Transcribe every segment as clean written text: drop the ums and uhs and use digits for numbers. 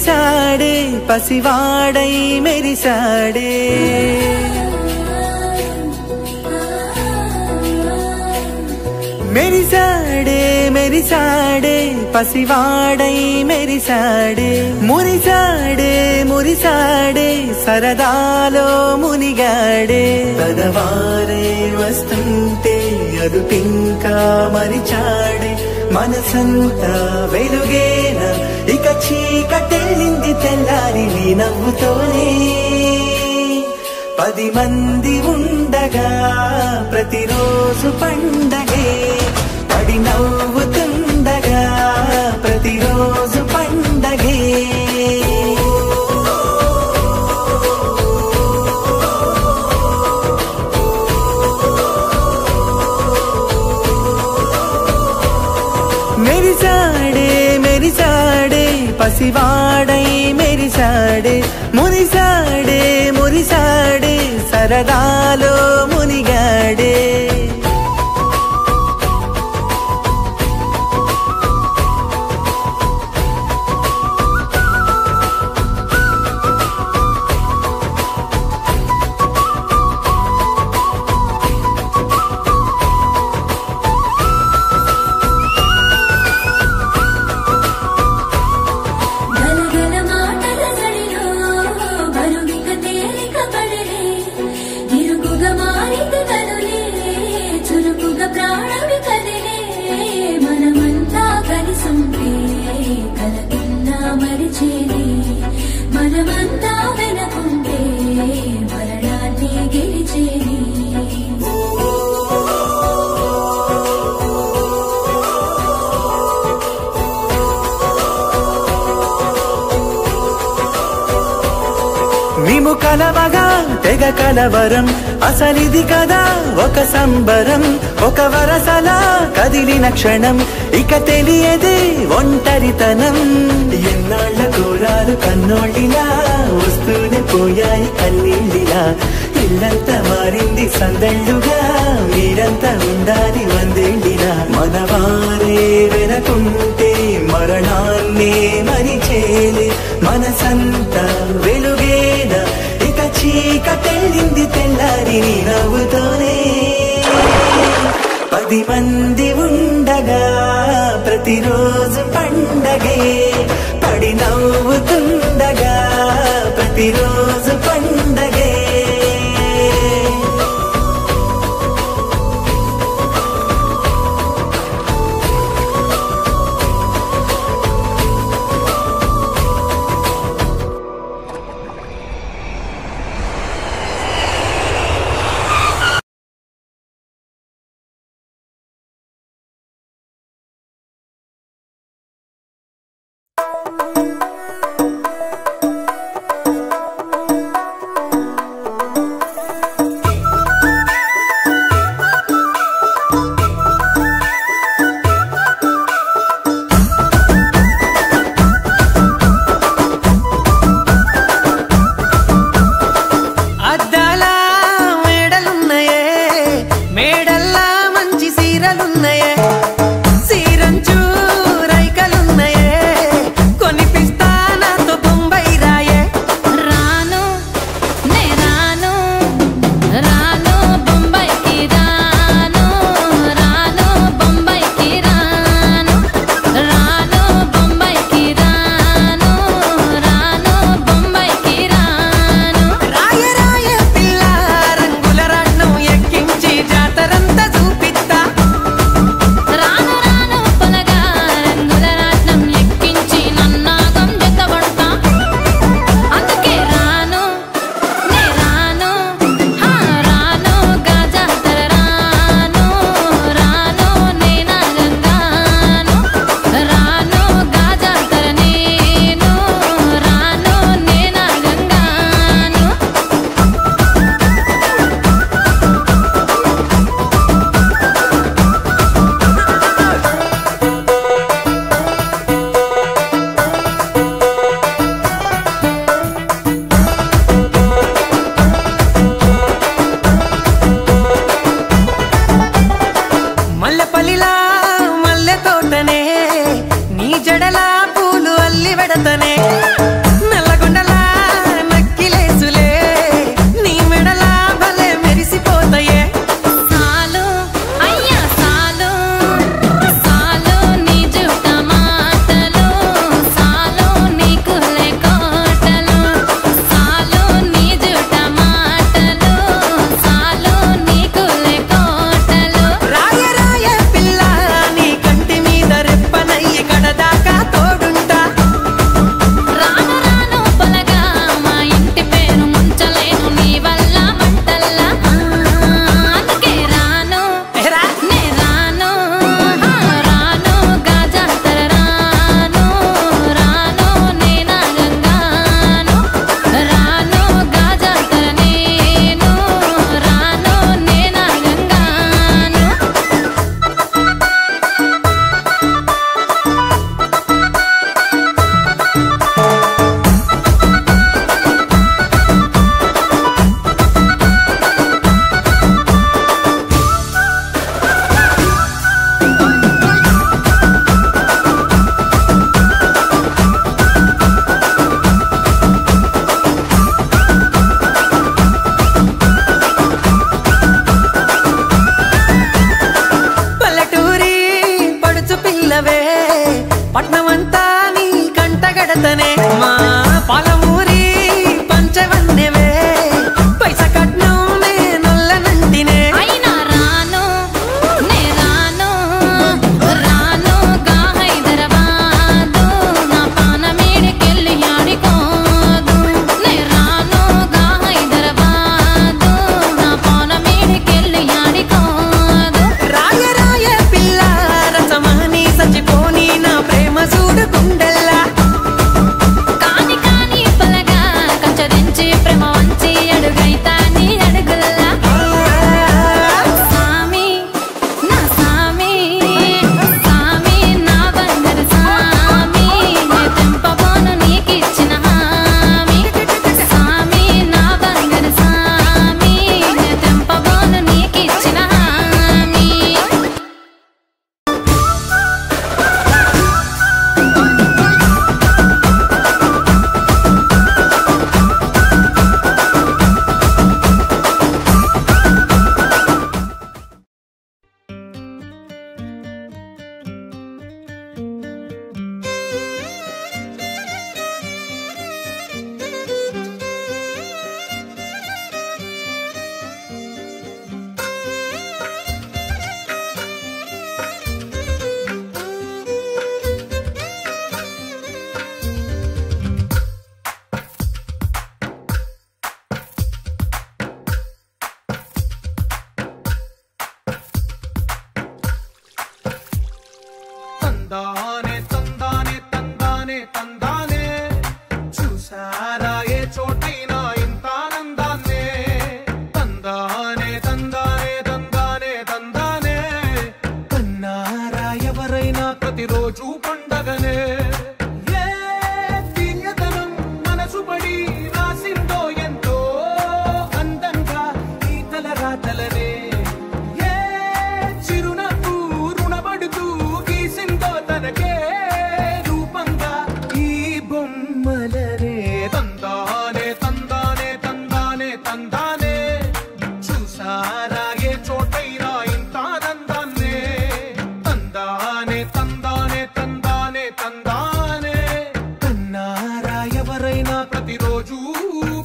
మెరిసాడే పసివాడై మెరిసాడే మెరిసాడే మెరిసాడే పసివాడై మెరిసాడే మురిసాడే మురిసాడే సరదాలో మునిగాడే తనవారే వస్తుంటే అదుపింకా మరిచాడే మనసంతా వెలుగేన ఇక చీకటెళ్ళింది తెల్లారి నీ నవ్వుతోనే 10 మంది ఉండగా ప్రతిరోజు పండగే పడి నవ్వుతుండగా ప్రతిరోజు పండగే మెరిసాడే మెరిసాడే పసివాడై మెరిసాడే మురిసాడే మురిసాడే సరదాలో మునిగాడే మేము కలవగా తెగ కలవరం అసలిది కదా ఒక సంబరం ఒక వరసలా కదిలిన క్షణం ఇక తెలియదే ఒంటరితనం ఎన్నాళ్ళ కోరాలు కన్నోళ్ళిలా వస్తూనే పోయాయి కన్నీళ్ళిలా ఇల్లంతా మారింది సందళ్ళుగా మీరంతా ఉండాలి వందేళ్ళిలా మనవారే వెనకుంటే మరణాన్నే మరిచేలే మనసంతా వెలుగేనా ఇక చీకటెళ్ళింది తెల్లారి నీ నవ్వుతోనే 10 మంది ఉండగా ప్రతిరోజు పండగే పడి నవ్వుతుండగా ప్రతిరోజు పండగే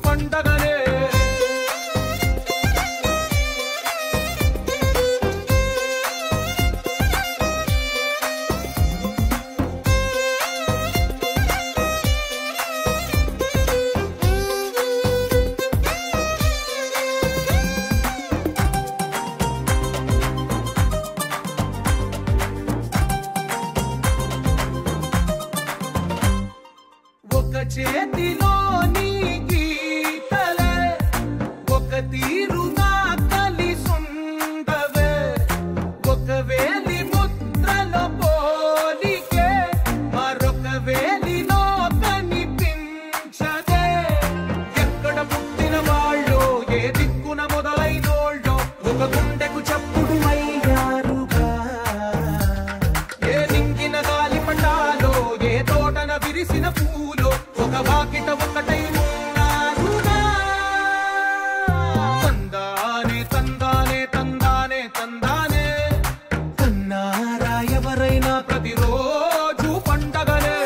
పండగనే చేతిలోని గీతలే ఒక తీరుగా కలిసుండవే ఒక వేలి ముద్రల పోలికే మరొక వేలిలో కనిపించదే ఎక్కడ పుట్టిన వాళ్ళు ఏ దిక్కున మొదలైనోళ్ళో ఒక గుండెకు చప్పుడు అయ్యారుగా ఏ నింగిన గాలి పటాలో ఏ తోటన విరిసిన పూలో ఒక వాకిట ఒకటై ఉన్నారుగా తందానే తందానే తందానే తందానే కన్నారా ఎవరైనా ప్రతిరోజు పండగనే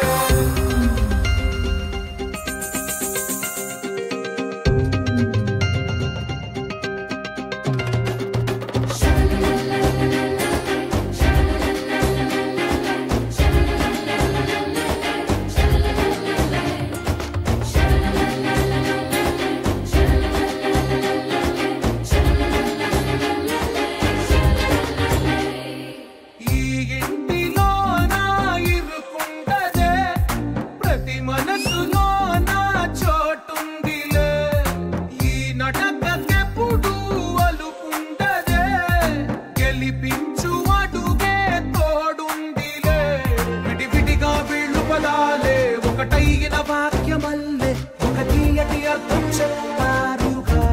ఒకటైన వాక్యమల్లే ఒక తీయటి అర్థం చెప్పారుగా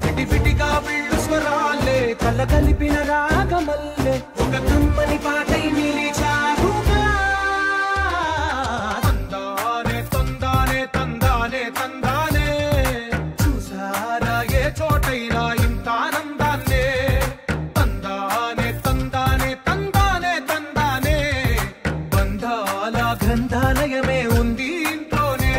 విడివిడిగా వీళ్ళు స్వరాలే కల కలిపిన రాగమల్లే ఒక కమ్మని పాటై నిలిచారుగా తందానే తందానే తందానే తందానే చూసారా ఏ చోటైనా ఇంత ఆనందాన్నే తందానే తందానే తందానే తందానే బంధాల గ్రంథాలయమే ఉంది ఇంట్లోనే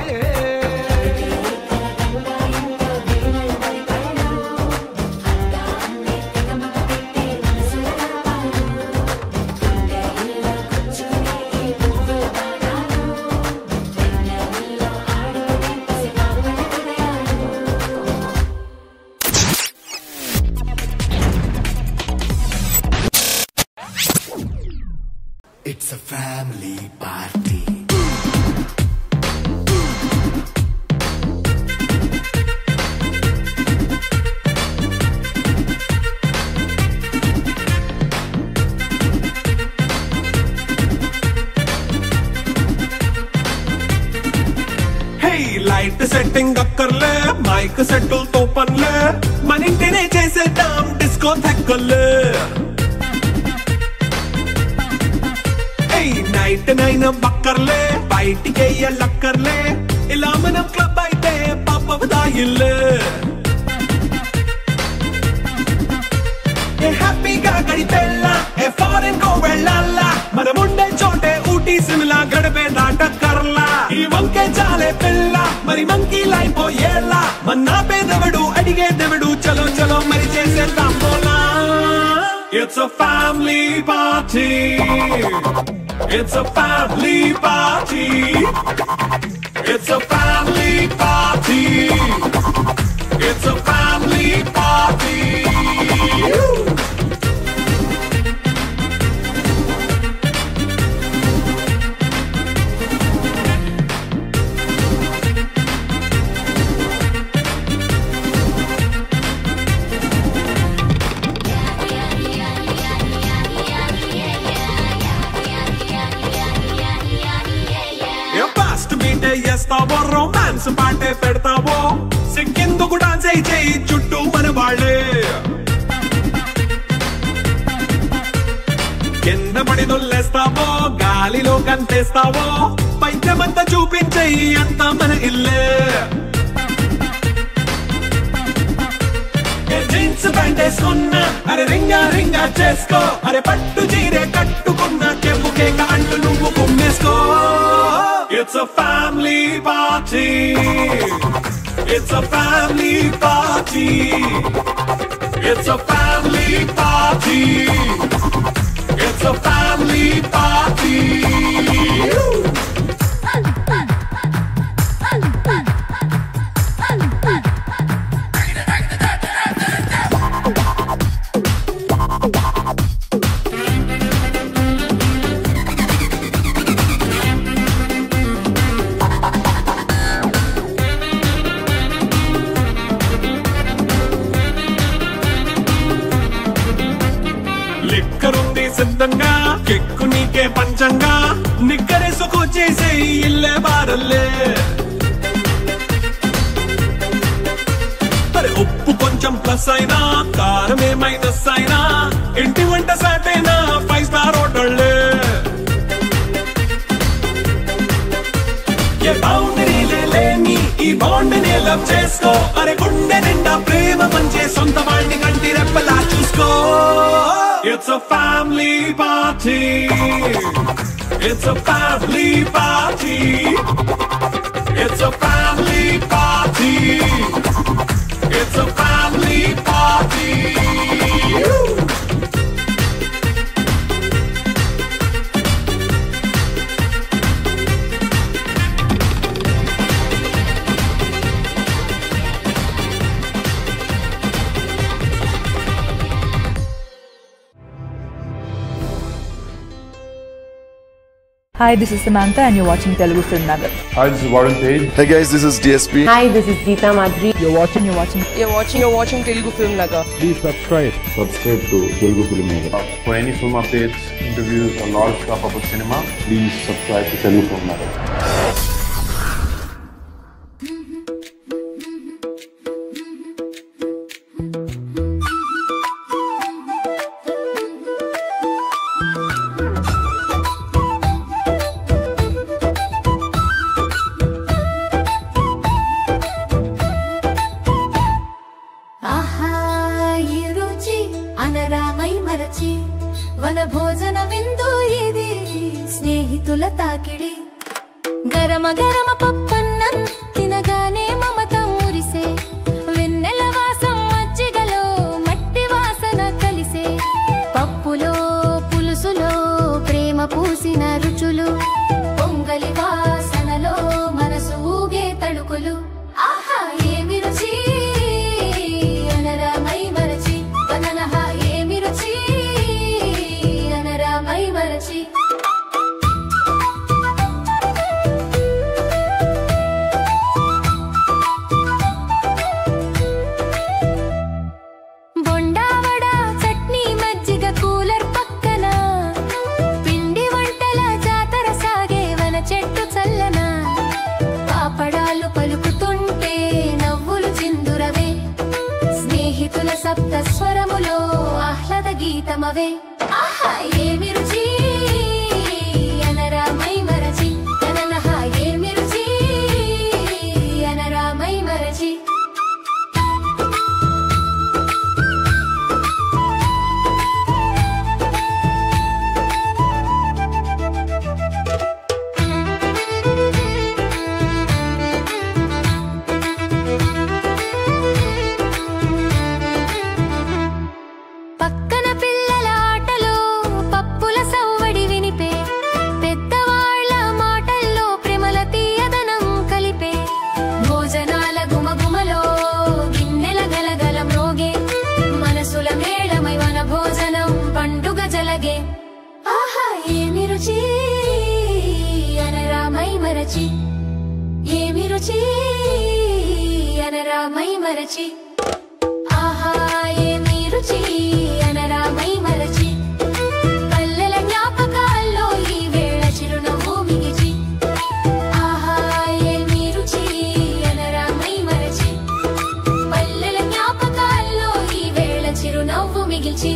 It's a family party. Light setting అక్కర్లే మైక్ సెట్టులతో పనులే మన ఇంటినే చేసేద్దాం డిస్కో థెక్కలే నైట్ నైన్ బక్కర్లే బయటికి ఎల్లక్కర్లే ఇలా మనం క్లబ్ అయితే పాపదాయిల్లే హ్యాపీగా గడిపెళ్ళా ఏ ఫారెన్ కో వెళ్ళాలా మనముండే చోటే ఊటీ సిమ్లా గడిపే దాటక్కర్లా ఈ వంకే చాలే పిల్ల మరి మంకీ లైపోయేలా మన్నా పేదవడు అడిగేదెవడు చలో చలో మరి చేసేద్దాం పోలా It's a family party. It's a family party. It's a family party. It's a family party. చేస్తావో రొమాన్స్ పాటే పెడతావో సిక్కిందుకు డాన్స్ చేయి చుట్టూ మన వాళ్ళే కింద పడి దొల్లేస్తావో గాలిలో కంటేస్తావో పైద్యమంతా చూపించేయి అంతా మన ఇల్లే జీన్స్ ప్యాంట్ వేసుకున్నా అరే రింగా రింగా చేసుకో అరే పట్టు చీరే కట్టుకున్నా చెప్పుకే కాళ్ళు నువ్వు కుమ్మేసుకో It's a family party. It's a family party. It's a family party. It's a family party. లిక్కరుంది సిద్ధంగా కెక్కు నీకే పంచంగా నిక్కరేసుకు చేసే ఇల్లే బారల్లే అరే ఉప్పు కొంచెం ప్లస్ అయినా కారమే మైనస్ అయినా ఇంటి వంట సాటైనా 5 స్టార్ హోటళ్ళే ఏ బౌండరీ లేని ఈ బాండ్ని లవ్ చేసుకో అరే గుండె నిండా ప్రేమ పంచే సొంత వాడిని కంటి రెప్పలా చూసుకో It's a family party. It's a family party. It's a family party. It's a family party. Hi, this is Samantha and you're watching Telugu Film Nagar. Hi, this is Warren Page. Hey guys, this is DSP. Hi, this is Geeta Madri. You're watching Telugu Film Nagar. Please subscribe. Subscribe to Telugu Film Nagar. For any film updates, interviews, and lot of stuff about cinema, please subscribe to Telugu Film Nagar. వన భోజన విందు ఇది స్నేహితుల తాకిడి గరమ గరమ పప్పన్నం తినగానే మమత మురిసే వెన్నెల వాసం మజ్జిగలో మట్టి వాసన కలిసే పప్పులో పులుసులో ప్రేమ పూసిన రుచులు పొంగలి వాసనలో మనసు ఊగే తళుకులు ఆహా ఏమి రుచి అనరామై మరచి వననహా ఏమి రుచి అనరామై మరచి బొండావడ చట్నీ మజ్జిగ కూలర్ పక్కన పిండి వంటల జాతర సాగే వన చెట్టు చల్లన పాపడాలు పలుకుతుంటే నవ్వులు చిందురవే స్నేహితుల సప్త స్వరములో ఆహ్లాద గీతమవే ఆహా ఏమి రుచి అనరామై మరచి అననహా ఏమి రుచి అనరామై మరచి పక్కన పిల్లల ఆటలో పప్పుల సవ్వడి వినిపే పెద్దవాళ్ల మాటల్లో ప్రేమల తీయదనం కలిపే భోజనాల గుమగుమలో గిన్నెల గలగల మ్రోగే మనసుల మేళమై వన భోజనం పండుగ జలగే ఆహా ఏమి రుచి అనరామై మరచి ఏమి రుచి అనరామై మరచి ఆహా ఏమి రుచి అనరామై మరచి పల్లెల జ్ఞాపకాల్లో ఈ వేళ చిరునవ్వు మిగిచి ఆహా ఏమి రుచి అనరామై మరచి పల్లెల జ్ఞాపకాల్లో ఈ వేళ చిరునవ్వు మిగిల్చి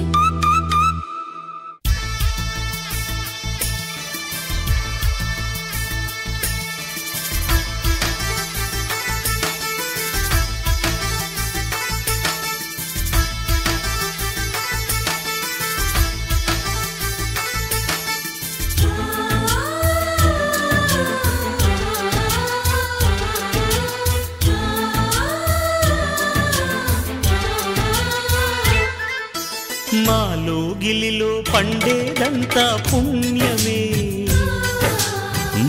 పండేదంతా పుణ్యమే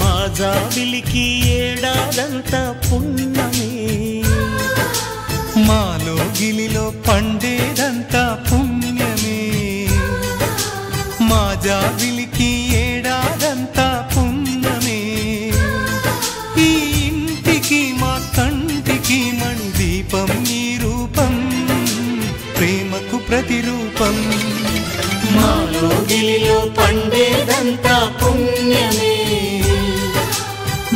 మా జాబిలికి ఏడాదంతా పుణ్యమే మాలో గిలిలో పండేదంతా పుణ్యమే మా జాబిలికి ఏడాదంతా పుణ్యమే ఈ ఇంటికి మా కంటికి మణి దీపం ఈ రూపం ప్రేమకు ప్రతిరూపం మాలో గిలిలో పండేదంతా పుణ్యమే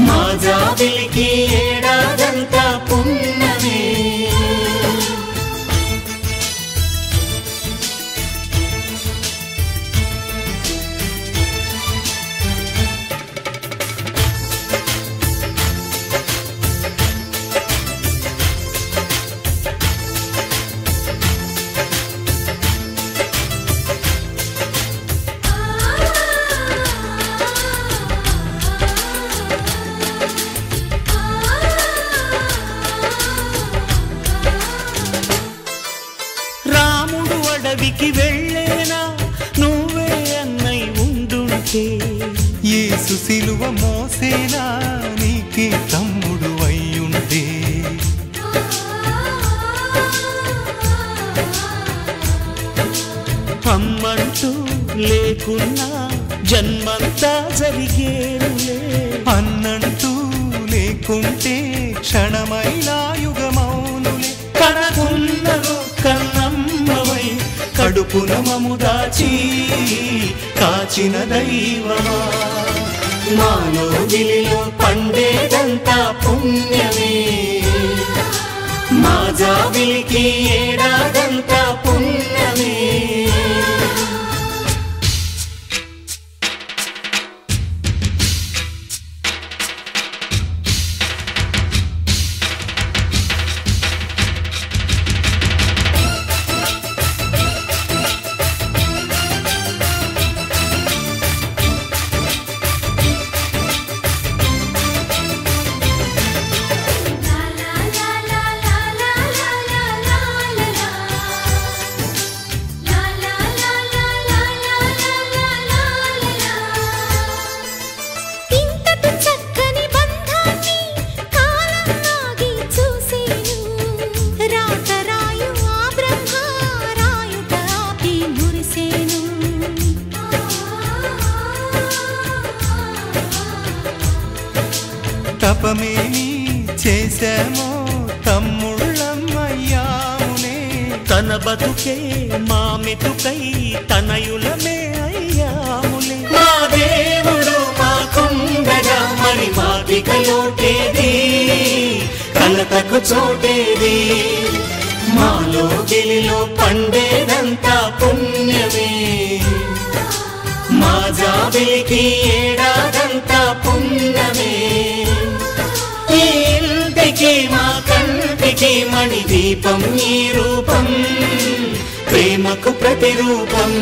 మా జాబిలికి ఏడాదంతా పుణ్యమే అడవికి వెళ్ళేనా నువ్వే అన్నై ఉండుంటే యేసు సిలువ మోసేనా నీకే తమ్ముడు అయ్యుంటే అమ్మంటూ లేకున్నా జన్మంతా జరిగేనులే అన్నంటూ లేకుంటే క్షణమైనా యుగమౌనులే కనకున్నదో కన్నమ్మవై కడుపున మము దాచి కాచిన దైవమా మాలో గిలిలో పండేదంతా పుణ్యమే మా జాబిలికి ఏడాదంతా పుణ్యమే తపమేమి చేశామో తమ్ముళ్ళమయ్యామునే తన బతుకే మా మెతుకై తనయులమే అయ్యాములే మా దేవుడు మాకుండగా మరి మాకిక లోటేది కలతకు చోటేది మాలో గిలిలో పండేదంతా పుణ్యమే మా జాబిలికి ఏడాదంతా పుణ్యమే ఈ ఇంటికి మా కంటికి మణి దీపం ఈ రూపం ప్రేమకు ప్రతిరూపం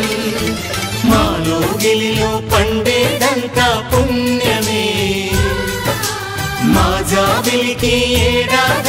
మాలో గిలిలో పండేదంతా పుణ్యమే మా జాబిలికి ఏడాది